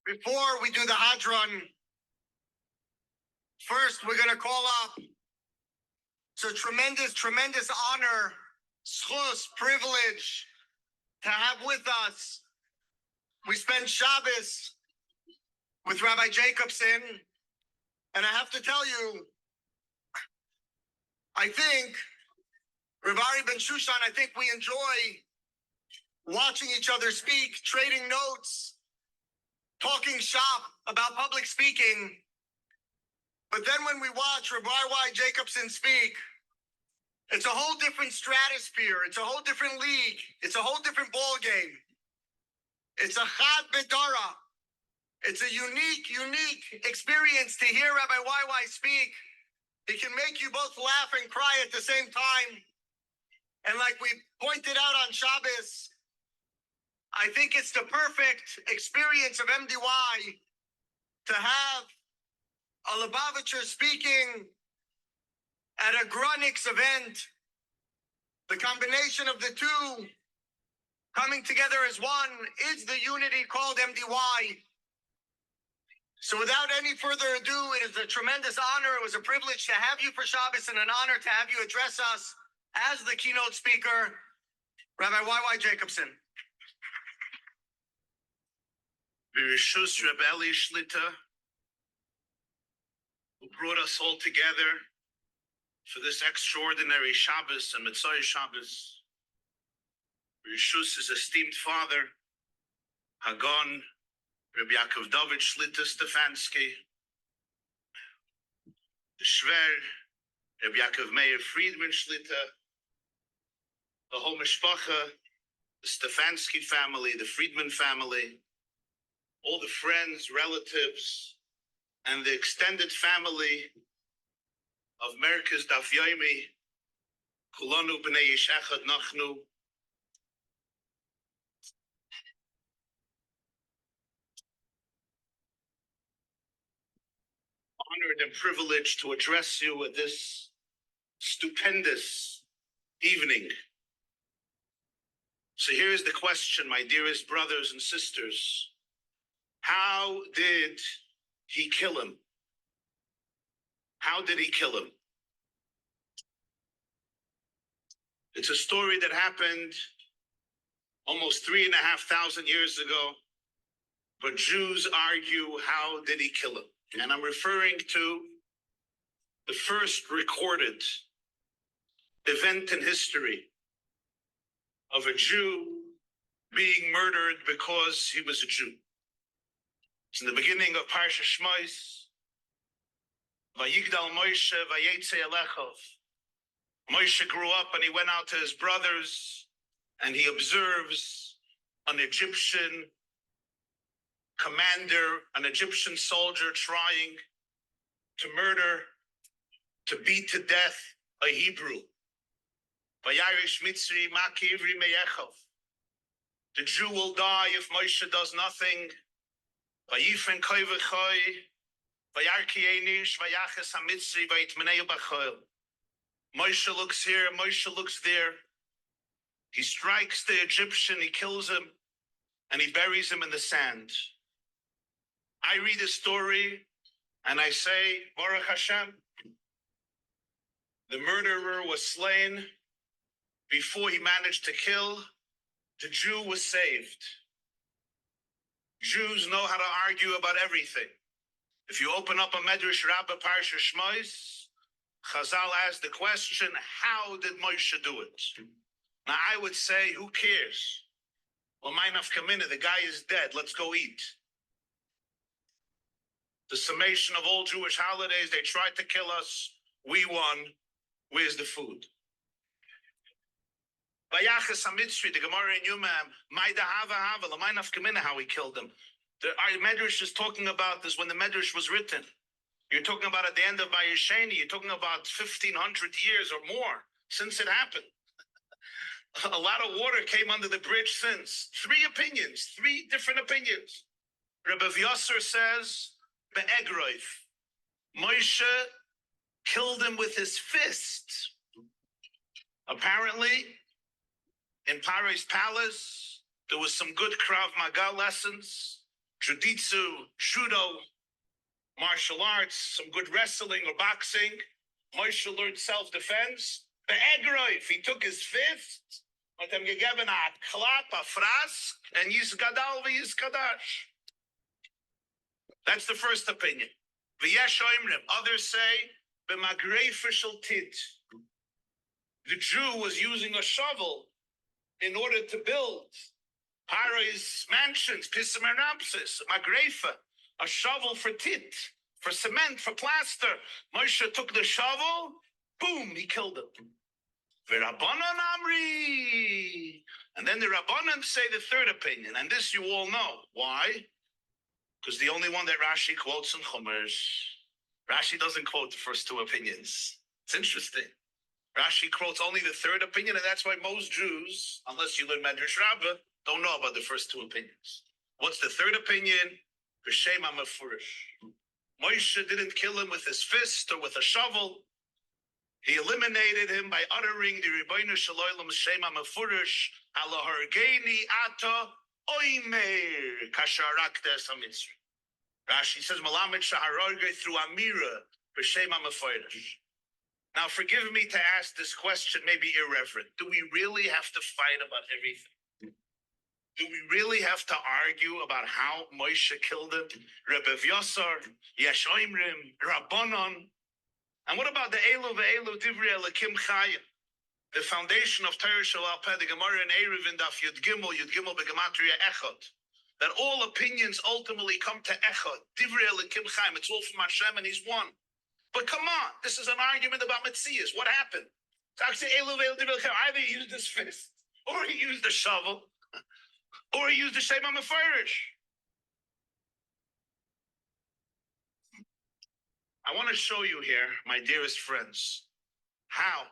Before we do the Hadron, first we're going to call up. It's a tremendous, tremendous honor, schus, privilege to have with us. We spent Shabbos with Rabbi Jacobson, and I have to tell you, I think, Reb Ari Ben Shushan, I think we enjoy watching each other speak, trading notes, talking shop about public speaking. But then when we watch Rabbi YY Jacobson speak, it's a whole different stratosphere. It's a whole different league. It's a whole different ball game. It's a chad bedara. It's a unique experience to hear Rabbi YY speak. He can make you both laugh and cry at the same time. And like we pointed out on Shabbos, I think it's the perfect experience of MDY to have a Lubavitcher speaking at a Grunix event. The combination of the two coming together as one is the unity called MDY. So without any further ado, it is a tremendous honor. It was a privilege to have you for Shabbos and an honor to have you address us as the keynote speaker, Rabbi YY Jacobson. B'rishus Reb Eli Shlita, who brought us all together for this extraordinary Shabbos and Motzei Shabbos. B'rishus his esteemed father, Hagon Reb Yaakov David Shlita Stefanski, the Shver, Reb Yaakov Meir Friedman Shlita, the whole Mishpacha, the Stefanski family, the Friedman family, all the friends, relatives, and the extended family of Merkaz Daf Yomi, Kulanu b'nei Yishachad Nachnu. Honored and privileged to address you at this stupendous evening. So here's the question, my dearest brothers and sisters. How did he kill him? How did he kill him? It's a story that happened almost 3,500 years ago, but Jews argue, how did he kill him? And I'm referring to the first recorded event in history of a Jew being murdered because he was a Jew. It's in the beginning of Parshas Shmos. Vayigdal Moshe vayetze elechov. Moshe grew up and he went out to his brothers and he observes an Egyptian commander, an Egyptian soldier trying to murder, to beat to death a Hebrew. Vayarish Mitzri maki ivri meyechov. The Jew will die if Moshe does nothing. Vayifen koy v'choy, vayarki einish, vayaches hamitzri, vayitmenei b'choil. Moshe looks here, Moshe looks there. He strikes the Egyptian, he kills him, and he buries him in the sand. I read the story, and I say, Baruch Hashem, the murderer was slain before he managed to kill. The Jew was saved. Jews know how to argue about everything. If you open up a Medrash Rabbah Parshas Shmos, Chazal asked the question, how did Moshe do it? Now I would say, who cares? Well, my nafkamina, the guy is dead, let's go eat. The summation of all Jewish holidays, they tried to kill us, we won, where's the food? Vayachas HaMitzri, the Gemara in Yumam, Maida Hava Hava, L'may nafkamina, how he killed them. Our Medrash is talking about this when the Medrash was written. You're talking about at the end of Vayisheni, you're talking about 1,500 years or more since it happened. A lot of water came under the bridge since. Three different opinions. Rebbe Vyosser says, Be'egroif, Moshe killed him with his fist. Apparently, in Paro's palace, there was some good Krav Maga lessons. jiu-jitsu, judo, martial arts, some good wrestling or boxing. Moshe learned self-defense. The Egroif, he took his fist, hat ihm gegeben a klap, a frask, and Yisgadal v'Yizkadash. That's the first opinion. V'yesh oimrim. Others say, b'magrei shel tit. The Jew was using a shovel in order to build Paro's mansions, Pisum and Ramses, magrefa, a shovel for tit, for cement, for plaster. Moshe took the shovel, boom, he killed him. V'Rabbanan amri. And then the Rabbanan say the third opinion, and this you all know. Why? Because the only one that Rashi quotes in Chumash, Rashi doesn't quote the first two opinions. It's interesting. Rashi quotes only the third opinion, and that's why most Jews, unless you learn Medrash Rabbah, don't know about the first two opinions. What's the third opinion? B'Shem HaMefurish. Moshe didn't kill him with his fist or with a shovel. He eliminated him by uttering the Ribono Shel Olam B'Shem HaMefurish, Ala Hargeini Ata Oimer Kasher Harakta Es HaMitzri. Rashi says, Malamed Shaharorge through Amira B'Shem HaMefurish. Now, forgive me to ask this question, maybe irreverent. Do we really have to fight about everything? Do we really have to argue about how Moshe killed him? Rebbe Vyosar, Yesh Oimrim, Rabbanon. And what about the Elu ve'elu Divrei Elokim Chayim? The foundation of Torah Shalal Peh, the Gemara in Erev in Daf Yud Gimel Begematria Echad. That all opinions ultimately come to Echad. Divrei Elokim Chayim. It's all from Hashem and He's one. But come on, this is an argument about Metzias. What happened? Either he used his fist, or he used a shovel, or he used the Shem HaMefurish. I want to show you here, my dearest friends, how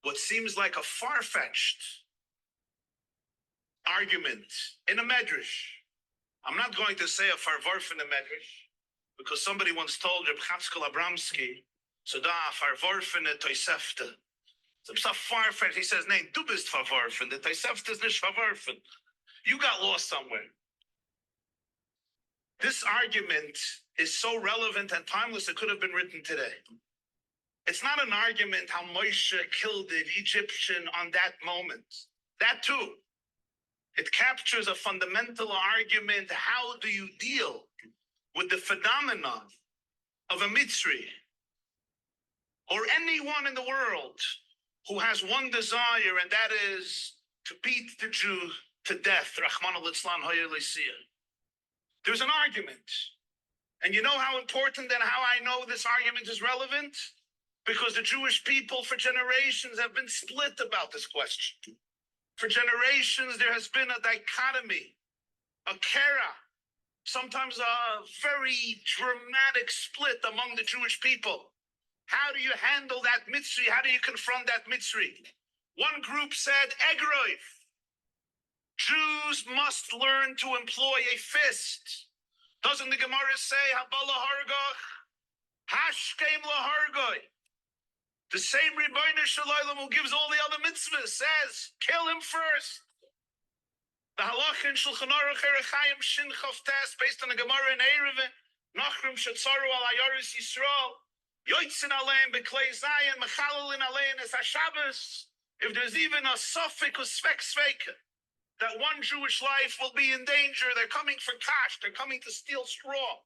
what seems like a far-fetched argument in a medrash. I'm not going to say a farvarf in a medrash, because somebody once told Reb Chatzkel Abramsky, so da farvarfen et toisefte. So farfetched. He says, "Nein, du bist verworfen. The toisefte is nicht verworfen. You got lost somewhere." This argument is so relevant and timeless, it could have been written today. It's not an argument how Moshe killed the Egyptian on that moment. That too. It captures a fundamental argument. How do you deal with the phenomenon of a Mitzri or anyone in the world who has one desire, and that is to beat the Jew to death? Rachmana litzlan hoya le'siyah. There's an argument. And you know how important and how I know this argument is relevant? Because the Jewish people for generations have been split about this question. For generations, there has been a dichotomy, a kera, sometimes a very dramatic split among the Jewish people. How do you handle that mitzri? How do you confront that mitzri? One group said, Egroif. Jews must learn to employ a fist. Doesn't the Gemara say, Habala hargoch, hashkem lahargoi? The same Ribono Shel Olam who gives all the other mitzvahs says, kill him first. The halacha in Shulchan Aruch Erechayim Shin Chavtes, based on the Gemara in Erevin, Nachrim Shetzaru al Hayoris Yisrael, Yoitzin Alein Beklei Zayin, Mechalelin Alein Es HaShabbos. If there's even a suffix or svek sveka, that one Jewish life will be in danger, they're coming for cash, they're coming to steal straw.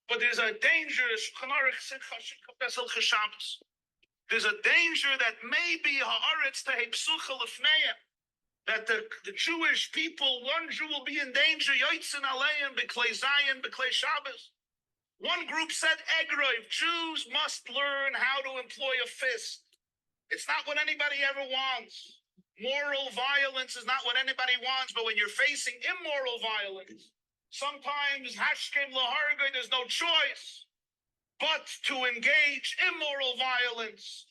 But there's a danger, Shulchan Aruch Simcha Shin Chavtes El Shabbos. There's a danger that maybe haaretz tehei psucha lefneim, that the Jewish people, one Jew will be in danger. Yoitzin aleim beklei zayin beklei Shabbos. One group said, Egroiv, Jews must learn how to employ a fist. It's not what anybody ever wants. Moral violence is not what anybody wants, but when you're facing immoral violence, sometimes hashkem lahargoi, there's no choice but to engage immoral violence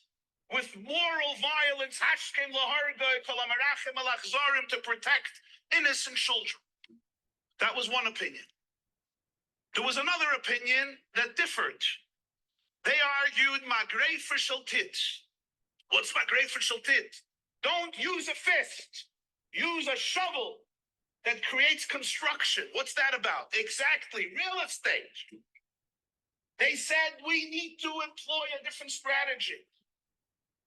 with moral violence, hashkem lahargoi kol hamerachem al achzarim, to protect innocent children. That was one opinion. There was another opinion that differed. They argued magrefa shel tit. What's magrefa shel tit? Don't use a fist. Use a shovel. that creates construction. What's that about? Exactly, real estate. They said we need to employ a different strategy.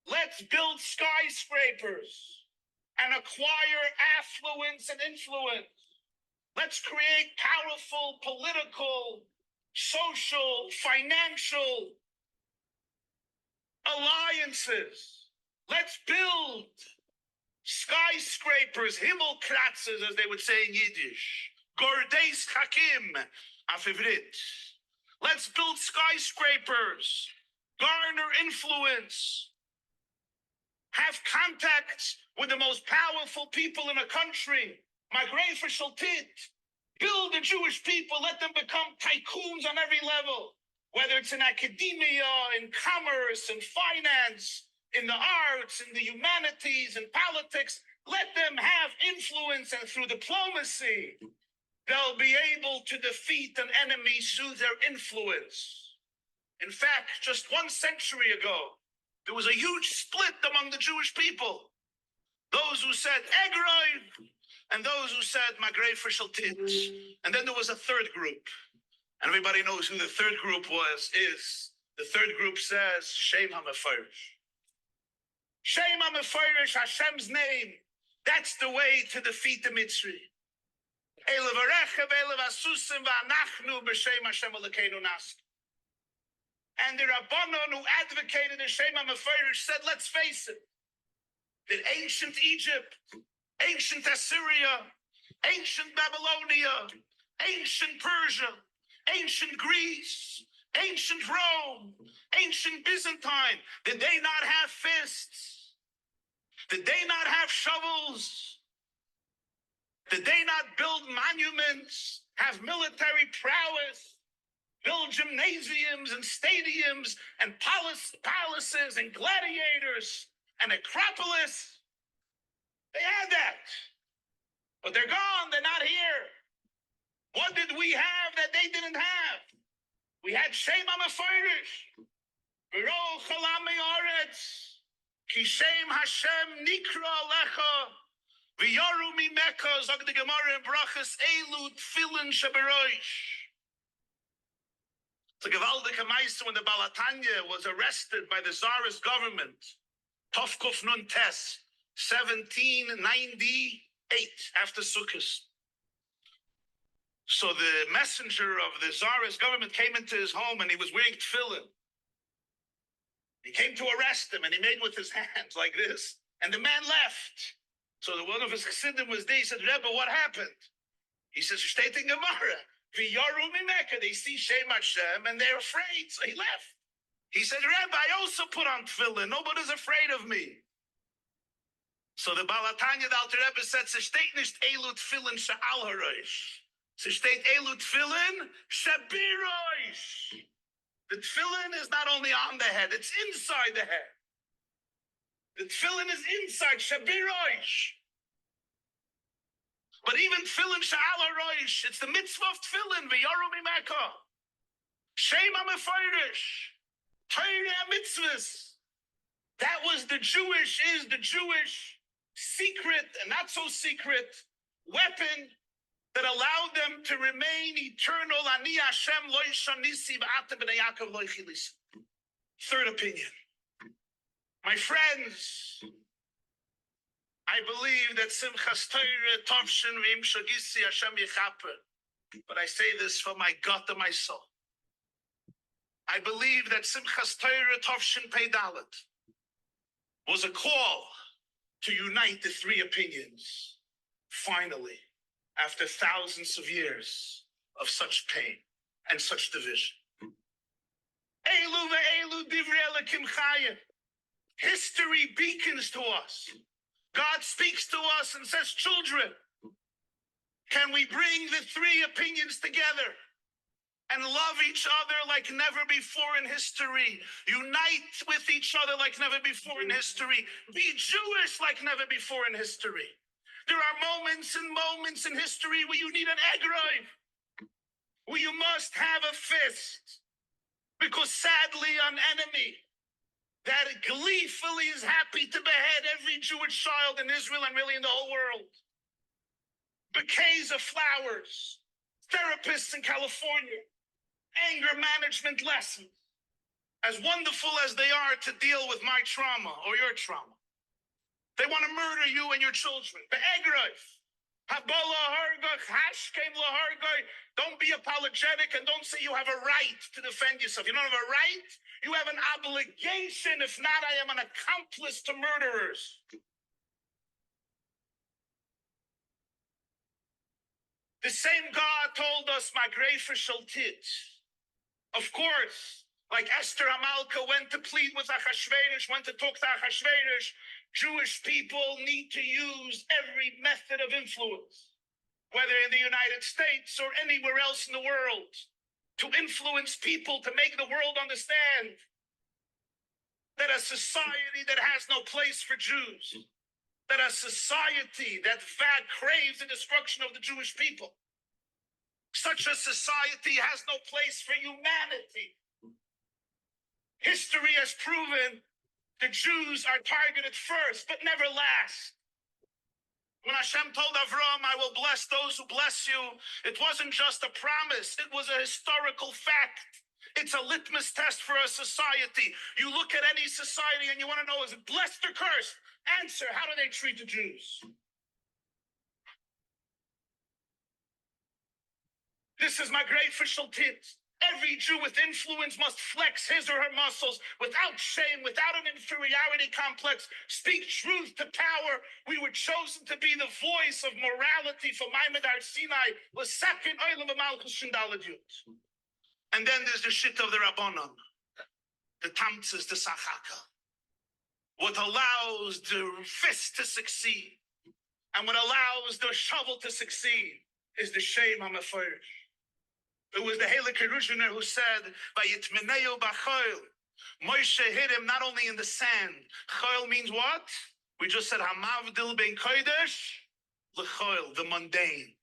Let's build skyscrapers and acquire affluence and influence. Let's create powerful political, social, financial alliances. Let's build skyscrapers, Himmelkratzes, as they would say in Yiddish. Gordeis Hakim, Afivrit. Let's build skyscrapers, garner influence, have contacts with the most powerful people in a country. Migrate for Shaltit. Build the Jewish people, let them become tycoons on every level, whether it's in academia, in commerce, in finance, in the arts, in the humanities, in politics. Let them have influence, and through diplomacy, they'll be able to defeat an enemy through their influence. In fact, just 1 century ago, there was a huge split among the Jewish people. Those who said Egroi, and those who said Magrei for Shaltit. And then there was a third group. And everybody knows who the third group is. The third group says, Shem HaMefarish. Shem HaMefarish, Hashem's name. That's the way to defeat the Mitzri. And the Rabbanon who advocated the Shem HaMefarish said, let's face it, that ancient Egypt, ancient Assyria, ancient Babylonia, ancient Persia, ancient Greece, ancient Rome, ancient Byzantine, did they not have fists? Did they not have shovels? Did they not build monuments, have military prowess, build gymnasiums and stadiums and palaces and gladiators and Acropolis? They had that. But they're gone. They're not here. What did we have that they didn't have? We had Shem HaMefarish. V'ro chalam me'aretz. Ki Shem Hashem nikra lecha. V'yoru mimeka. Zog the Gemara in Brachas. Elu tfilin sheberoish. It's a gewaldige meister when the Balatanya was arrested by the Tsarist government. Tovkuf Nun Tes. 1798 after Sukkot. So the messenger of the Tsarist government came into his home and he was wearing tefillin. He came to arrest him and he made with his hands like this. And the man left. So one of his chassidim was there. He said, Rebbe, what happened? He says, steht in Gemara. V'yaru mimeka. They see Shem Hashem and they're afraid. So he left. He said, Rebbe, I also put on tefillin. Nobody's afraid of me. So the Balatanya, the Alter Rebbe said, "Se steht nicht elu tefillin she'al harosh. Se steht elu tefillin she'birosh." The tefillin is not only on the head; it's inside the head. The tefillin is inside she'birosh. But even tefillin she'al harosh, it's the mitzvah of tefillin. V'yaru mimeka. Shem HaMefarish. Torah mitzvahs. That was the Jewish secret and not so secret weapon that allowed them to remain eternal. Ani Hashem lo yishanisi v'ata b'nei Yaakov lo yichilis. Third opinion. My friends, I believe that Simchas Torah Tovshin v'im shagisi Hashem yichaper. But I say this for my gut and my soul. I believe that Simchas Torah Tovshin Pei Dalet was a call to unite the three opinions, finally, after thousands of years of such pain and such division. Elu ve'elu divrei Elokim chayim. History beacons to us. God speaks to us and says, children, can we bring the three opinions together and love each other like never before in history? Unite with each other like never before in history. Be Jewish like never before in history. There are moments in history where you need an egg rive, where you must have a fist, because sadly an enemy that gleefully is happy to behead every Jewish child in Israel and really in the whole world bouquets of flowers, therapists in California, anger management lessons, as wonderful as they are to deal with my trauma or your trauma. They want to murder you and your children. Don't be apologetic and don't say you have a right to defend yourself. You don't have a right. You have an obligation. If not, I am an accomplice to murderers. The same God told us, my grafer shall tit. Of course, like Esther Hamalka went to plead with Achashverosh, went to talk to Achashverosh, Jewish people need to use every method of influence, whether in the United States or anywhere else in the world, to influence people, to make the world understand that a society that has no place for Jews, that a society that craves the destruction of the Jewish people, such a society has no place for humanity. History has proven the Jews are targeted first, but never last. When Hashem told Avram, I will bless those who bless you, it wasn't just a promise, it was a historical fact. It's a litmus test for a society. You look at any society and you want to know, is it blessed or cursed? Answer, how do they treat the Jews? This is my great official tip. Every Jew with influence must flex his or her muscles without shame, without an inferiority complex. Speak truth to power. We were chosen to be the voice of morality for Maimed Har Sinai. And then there's the shit of the Rabbanon, the Tamtzes, the Sachaka. What allows the fist to succeed and what allows the shovel to succeed is the shame HaMeforish. It was the Heilig Kiddushin who said, "Vayitmeneu b'choil." Moshe hit him not only in the sand. Choil means what? We just said Hamavdil ben kodesh l'choil, the mundane.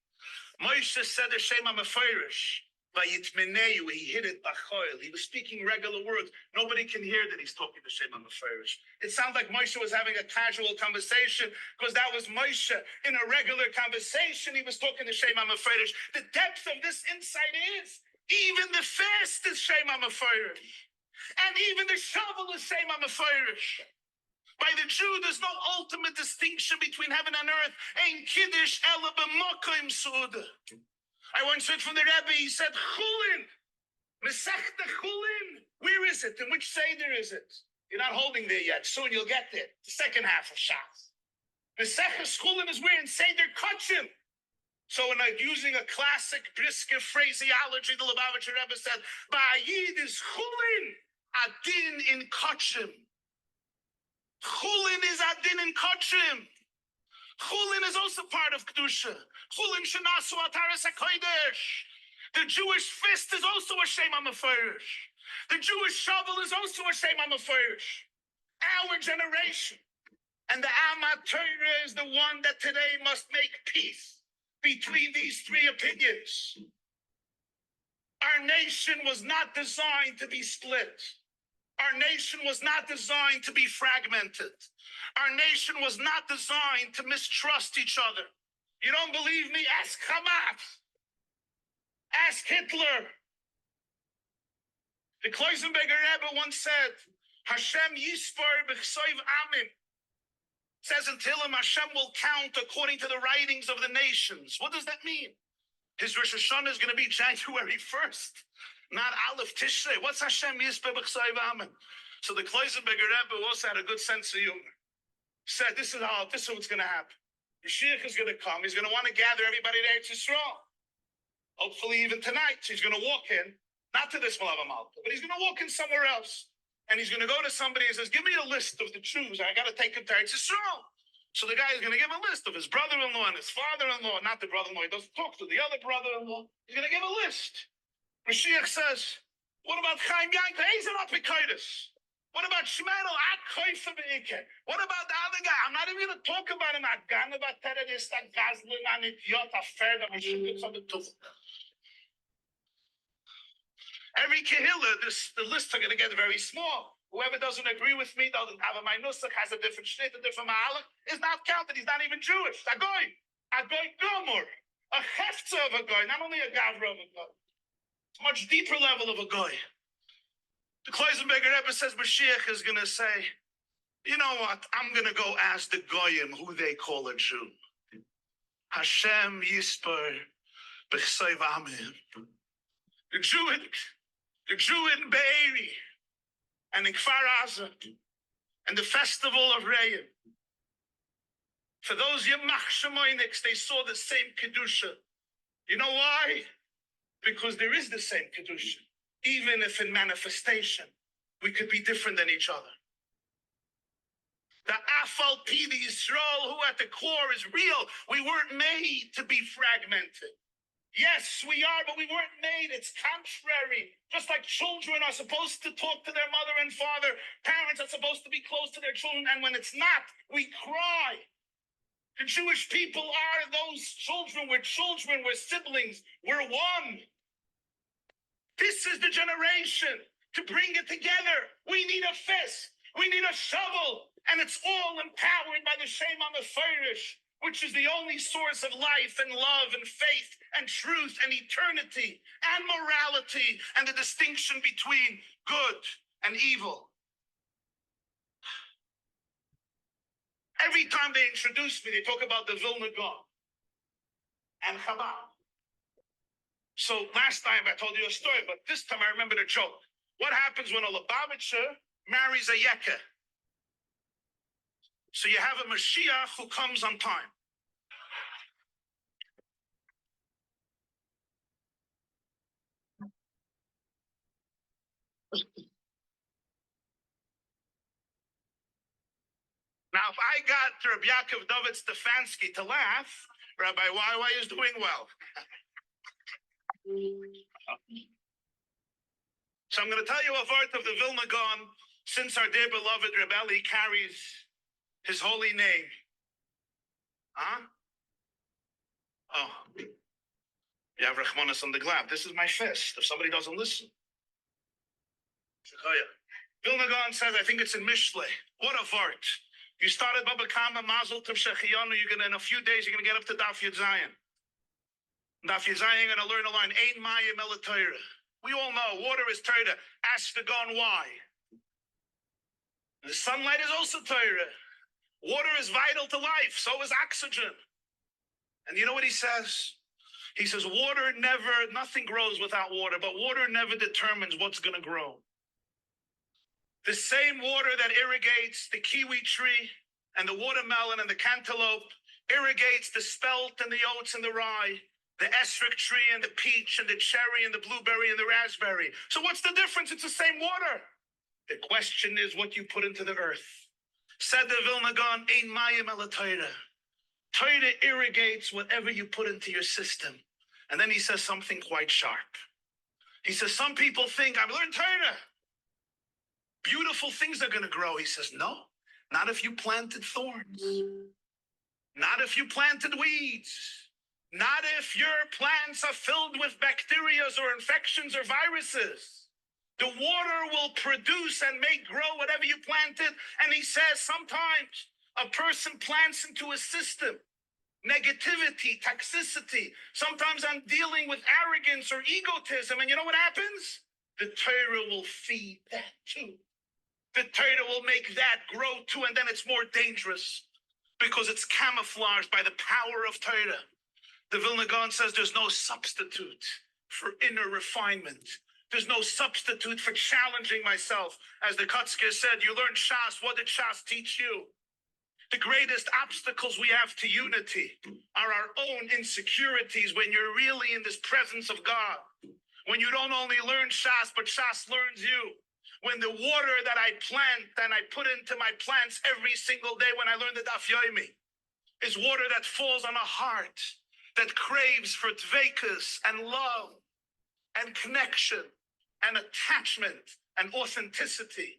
Moshe said the Shem HaMeforish. Vayitmeneu, he hit it b'choil. He was speaking regular words. Nobody can hear that he's talking the Shem HaMeforish. It sounds like Moshe was having a casual conversation because that was Moshe in a regular conversation. He was talking to Shem HaMeforish. The depth of this insight is even the fast is Shem HaMeforish, and even the shovel is Shem HaMeforish. By the Jew, there's no ultimate distinction between heaven and earth. Ein kiddush ela b'mokim suda. I once heard from the Rebbe, he said, Chulin, Mesechta Chulin. Where is it? In which Seder is it? You're not holding there yet. Soon you'll get there. The second half of Shas. Mesechta Chulin is where in Seder Kachim. So when I'm using a classic brisker phraseology, the Lubavitcher Rebbe said, Ba'ayid is Chulin, Adin in Kachim. Chulin is Adin in Kachim. Chulin is also part of Kedusha. Chulin shenasu ataras hakodesh. The Jewish fist is also a Shem HaMeforish. The Jewish shovel is also a Shem HaMeforish. Our generation and the Amat Torah is the one that today must make peace between these three opinions. Our nation was not designed to be split. Our nation was not designed to be fragmented. Our nation was not designed to mistrust each other. You don't believe me? Ask Hamas. Ask Hitler. The Kloisenberger Rebbe once said, Hashem yispar b'chsoiv amin. Says until him, Hashem will count according to the writings of the nations. What does that mean? His Rosh Hashanah is going to be January 1st, not Aleph Tishrei. What's Hashem yispar b'chsoiv amin? So the Kloisenberger Rebbe also had a good sense of humor. Said, this is what's going to happen. The Mashiach is going to come. He's going to want to gather everybody there to Yisrael. Hopefully even tonight. He's going to walk in, not to this Malav Malka, but he's going to walk in somewhere else. And he's going to go to somebody and says, give me a list of the Jews. I got to take him to Yisrael. So the guy is going to give a list of his brother-in-law and his father-in-law, not the brother-in-law. He doesn't talk to the other brother-in-law. He's going to give a list. Mashiach says, what about Chaim Yanka? He's an apikoidus. What about Shmero? What about the other guy? I'm not even going to talk about him. About terrorist, gazlan, an idiot, a fair, every kehillah, the lists are going to get very small. Whoever doesn't agree with me, doesn't have a minusach, has a different state, a different mahalach, is not counted. He's not even Jewish. Agoy Gomor. a hefza of a guy, not only a gavra of a guy. It's a much deeper level of a guy. The Kloisenberger Rebbe says Mashiach is going to say, you know what? I'm going to go ask the goyim who they call a Jew. Hashem Yisper B'chseiv Amim. The Jew in Be'eri and in Kfar Aza and the festival of Re'im. For those Yemach Shemoiniks, they saw the same Kiddushin. You know why? Because there is the same Kiddushin. Even if in manifestation, we could be different than each other. The Afal Pidi Yisrael, who at the core is real. We weren't made to be fragmented. Yes, we are, but we weren't made. It's contrary. Just like children are supposed to talk to their mother and father, parents are supposed to be close to their children, and when it's not, we cry. The Jewish people are those children. We're siblings, we're one. This is the generation to bring it together. We need a fist, we need a shovel, and it's all empowered by the Shem HaMeforish, which is the only source of life and love and faith and truth and eternity and morality and the distinction between good and evil. Every time they introduce me, they talk about the Vilna Gaon and Chabad. So last time I told you a story, but this time I remember the joke. What happens when a Lubavitcher marries a Yekka? So you have a Mashiach who comes on time. Now, if I got Rabbi YY Stefanski to laugh, Rabbi YY is doing well. So I'm going to tell you a word of the Vilna Gaon, since our dear beloved Reb Eli carries his holy name. Huh? Oh. You have Rachmanis on the glab. This is my fist, if somebody doesn't listen. Vilna Gaon says, I think it's in Mishle. What a vart. You started Baba Kama, Mazel Tov Shechiyanu. You're going to, in a few days, you're going to get up to Daf Yud Zayin. Daf Yud Zayin, you're going to learn a line, Ein Mayim Ela Torah. We all know water is Torah. Ask the Gaon why. The sunlight is also Torah. Water is vital to life. So is oxygen. And you know what he says? He says, nothing grows without water, but water never determines what's going to grow. The same water that irrigates the kiwi tree and the watermelon and the cantaloupe irrigates the spelt and the oats and the rye, the esrich tree and the peach and the cherry and the blueberry and the raspberry. So what's the difference? It's the same water. The question is what you put into the earth. Said the Vilna Gaon, Ein Mayim Ela Torah. Torah irrigates whatever you put into your system. And then he says something quite sharp. He says, some people think, I've learned Torah. Beautiful things are going to grow. He says, no, not if you planted thorns. Not if you planted weeds. Not if your plants are filled with bacteria or infections or viruses. The water will produce and make grow whatever you planted. And he says sometimes a person plants into a system negativity, toxicity. Sometimes I'm dealing with arrogance or egotism. And you know what happens? The Torah will feed that too. The Torah will make that grow too. And then it's more dangerous because it's camouflaged by the power of Torah. The Vilna Gaon says there's no substitute for inner refinement. There's no substitute for challenging myself. As the Kotzker said, you learn Shas. What did Shas teach you? The greatest obstacles we have to unity are our own insecurities when you're really in this presence of God. When you don't only learn Shas, but Shas learns you. When the water that I plant and I put into my plants every single day when I learn the Daf Yomi is water that falls on a heart that craves for dveikus and love and connection and attachment and authenticity.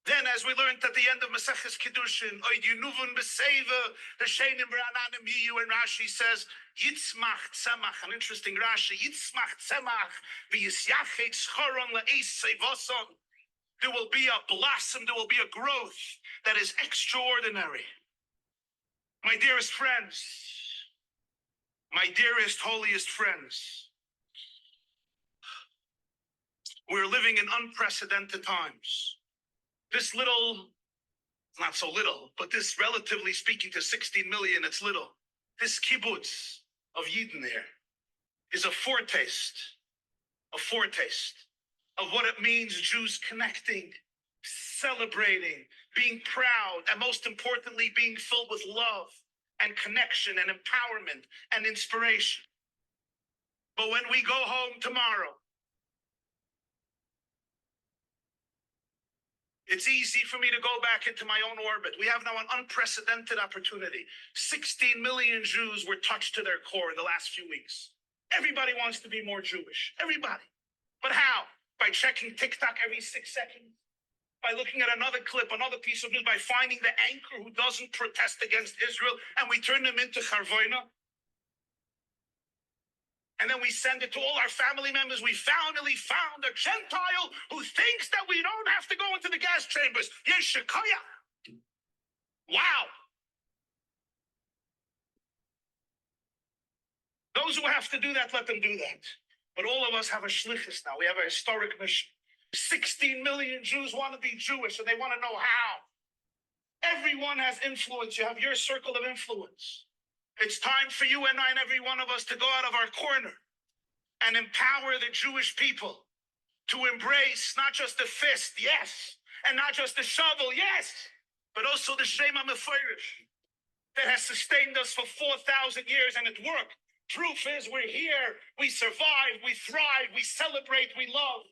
Then, as we learned at the end of Maseches Kiddushin, Oid Yunuvun B'Seiva, the Sheinim B'Ra'ananim Yiyu, and Rashi says, Yitzmach Tzemach, an interesting Rashi, Yitzmach Tzemach, V'Yisyachet Schoron La'es Seivoson. There will be a blossom, there will be a growth that is extraordinary. My dearest friends, My dearest, holiest friends, we're living in unprecedented times. This little, not so little, but this, relatively speaking to 16 million, it's little. This kibbutz of Yidden here is a foretaste of what it means Jews connecting, celebrating, being proud, and most importantly, being filled with love and connection and empowerment and inspiration. But when we go home tomorrow, it's easy for me to go back into my own orbit. We have now an unprecedented opportunity. 16 million Jews were touched to their core in the last few weeks. Everybody wants to be more Jewish. Everybody. But how? By checking TikTok every 6 seconds? By looking at another clip, another piece of news, by finding the anchor who doesn't protest against Israel, and we turn them into charvoina? And then we send it to all our family members. We finally found a Gentile who thinks that we don't have to go into the gas chambers. Yeshakaya. Wow. Those who have to do that, let them do that. But all of us have a shlichus now. We have a historic mission. 16 million Jews want to be Jewish, and they want to know how. Everyone has influence. You have your circle of influence. It's time for you and I and every one of us to go out of our corner and empower the Jewish people to embrace not just the fist, yes, and not just the shovel, yes, but also the Shema Mefirish that has sustained us for 4,000 years, and it worked. Proof is we're here, we survive, we thrive, we celebrate, we love.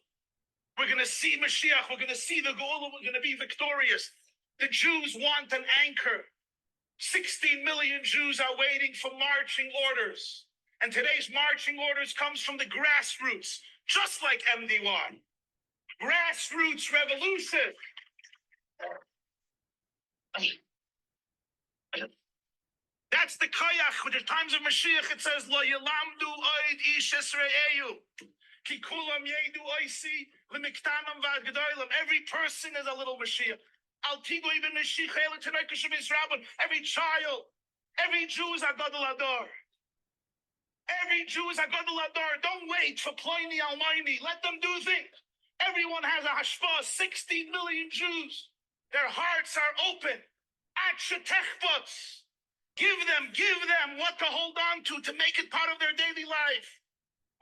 We're going to see Mashiach, we're going to see the Geula, we're going to be victorious. The Jews want an anchor. 16 million Jews are waiting for marching orders. And today's marching orders comes from the grassroots, just like MDY. Grassroots revolution. That's the Kayach. With the times of Mashiach, it says, Lo Yelamdu Oid Ish Esre'eyu. Ki Kulam Yedu Oisi, Limiktanam Vad Gedolim. Every person is a little Mashiach. Al Tigo Ibn Mashiach, El Tenoikesh Israel. Every child, every Jew is a Gadol Ador. Every Jew is a Gadol Ador. Don't wait for Pliny Almighty. Let them do things. Everyone has a hashpah. 16 million Jews. Their hearts are open. Aksha Techbots. Give them what to hold on to make it part of their daily life.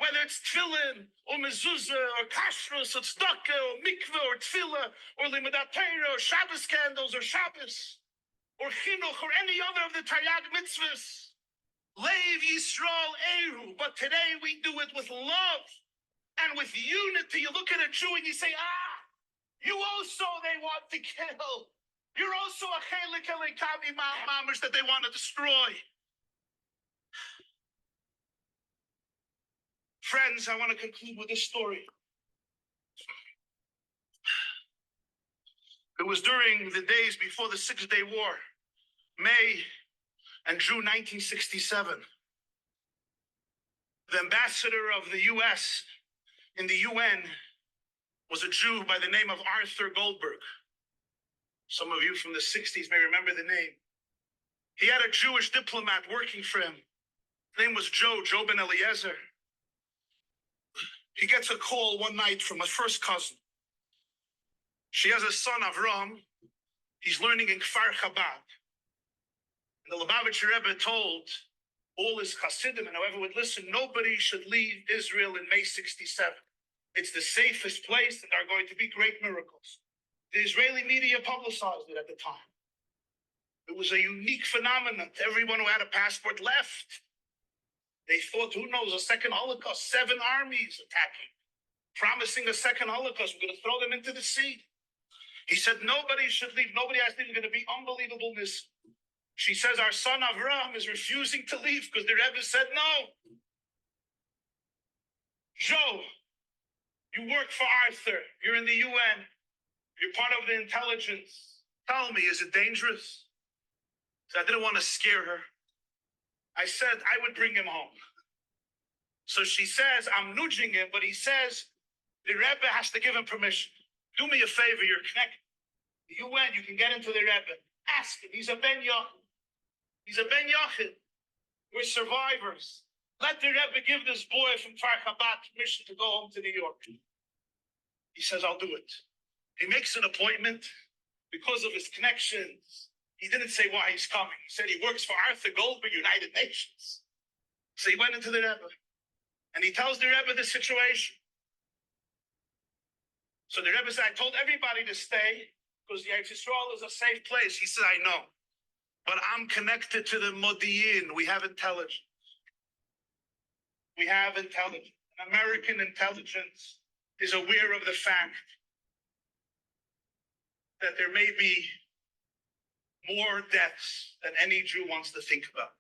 Whether it's tefillin, or mezuzah, or kashrus, or tzedakah, or mikveh, or tefillah, or limudat Torah, or Shabbos candles, or Shabbos, or chinuch, or any other of the Taryag mitzvahs. Leiv Yisrael Eru. But today we do it with love and with unity. You look at a Jew and you say, you also they want to kill. You're also a chelik elikavi mamash that they want to destroy. Friends, I want to conclude with this story. It was during the days before the 6-Day War, May and June 1967. The ambassador of the U.S. in the UN was a Jew by the name of Arthur Goldberg. Some of you from the 60s may remember the name. He had a Jewish diplomat working for him. His name was Joe Ben Eliezer. He gets a call one night from a first cousin. She has a son, Avram. He's learning in Kfar Chabad. And the Lubavitcher Rebbe told all his Hasidim and whoever would listen, nobody should leave Israel in May 67. It's the safest place and there are going to be great miracles. The Israeli media publicized it at the time. It was a unique phenomenon. Everyone who had a passport left. They thought, who knows, a second Holocaust, 7 armies attacking, promising a second Holocaust. We're going to throw them into the sea. He said, nobody should leave. Nobody has to leave. Going to be unbelievableness. She says, our son Avraham is refusing to leave because the Rebbe said no. Joe, you work for Arthur. You're in the UN. You're part of the intelligence. Tell me, is it dangerous? So I didn't want to scare her. I said I would bring him home. So she says, I'm nudging him, but he says, the Rebbe has to give him permission. Do me a favor, you're connected. The UN, you can get into the Rebbe. Ask him. He's a Ben Yochid. He's a Ben Yochid. We're survivors. Let the Rebbe give this boy from Kfar Chabad permission to go home to New York. He says, I'll do it. He makes an appointment because of his connections. He didn't say why he's coming. He said he works for Arthur Goldberg, United Nations. So he went into the Rebbe and he tells the Rebbe the situation. So the Rebbe said, I told everybody to stay because the Eretz Yisrael is a safe place. He said, I know, but I'm connected to the Modi'in. We have intelligence. We have intelligence. American intelligence is aware of the fact that there may be more deaths than any Jew wants to think about.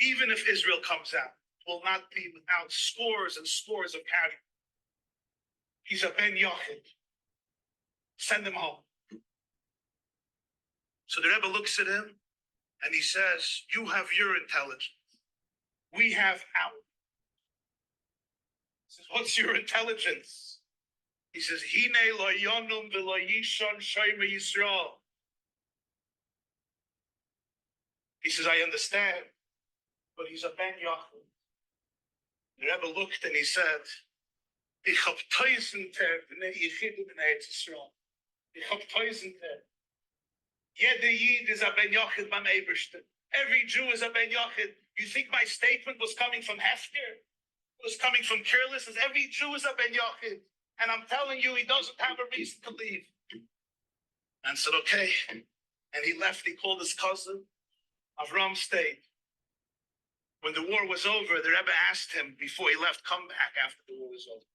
Even if Israel comes out, it will not be without scores and scores of casualties. He's a Ben Yochid. Send him home. So the Rebbe looks at him and he says, you have your intelligence. We have ours. He says, what's your intelligence? He says, Hine lo yonum v'lo yishon shoyme Yisrael. He says, I understand, but he's a Ben Yochid. The Rebbe looked and he said, Ich hab tausender b'nei Yechidim in Eretz Yisrael. Ich hab tausender. Jeder Yid is a Ben Yochid beim Ebersten. Every Jew is a Ben Yochid. You think my statement was coming from Hefker? It was coming from carelessness? Every Jew is a Ben Yochid. And I'm telling you, he doesn't have a reason to leave. And said, okay. And he left. He called his cousin. Avram stayed. When the war was over, the Rebbe asked him before he left, come back after the war was over.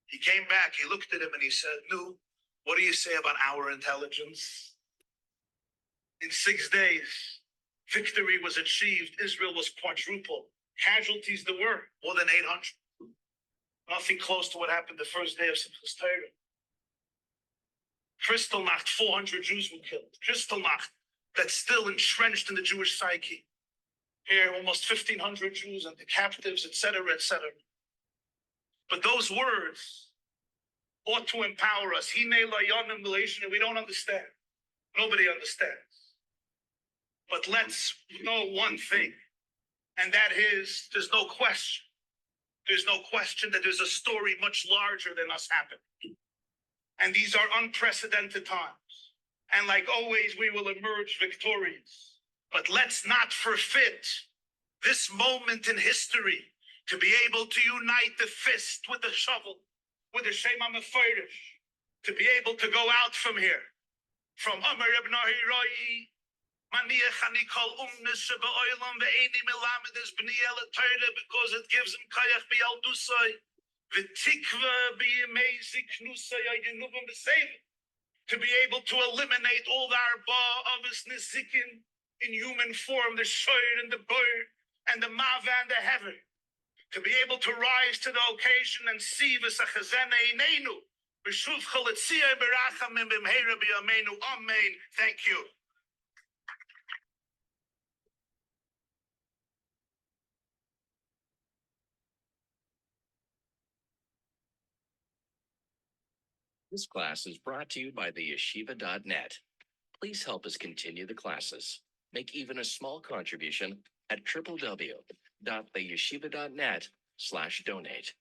He came back, he looked at him and he said, Nu, what do you say about our intelligence? In 6 days, victory was achieved. Israel was quadrupled. Casualties there were, more than 800. Nothing close to what happened the first day of Simchas Torah. Kristallnacht, 400 Jews were killed. Kristallnacht, that's still entrenched in the Jewish psyche. Here, almost 1,500 Jews and the captives, etc., etc. But those words ought to empower us. Hine layonim v'leishne, we don't understand. Nobody understands. But let's know one thing, and that is, there's no question. There's no question that there's a story much larger than us happening. And these are unprecedented times. And like always, we will emerge victorious. But let's not forfeit this moment in history to be able to unite the fist with the shovel, with the Shema Meforish, to be able to go out from here, from Amar Ibn Ahiroi, Maniach ani kol umnes shebe'olam ve'eni melamed es b'nei el Torah, because it gives him kayach b'yaldusai, v'tikva b'yimei ziknusai ayinuvim b'sevim, to be able to eliminate all the arba of his nizikin in human form, the shoir and the bird and the mava and the heaven, to be able to rise to the occasion and see v'sachazene inenu, v'shuv cholitziyah b'rachamim b'mheira b'yameinu, amen. Thank you. This class is brought to you by the yeshiva.net. Please help us continue the classes. Make even a small contribution at www.theyeshiva.net/donate.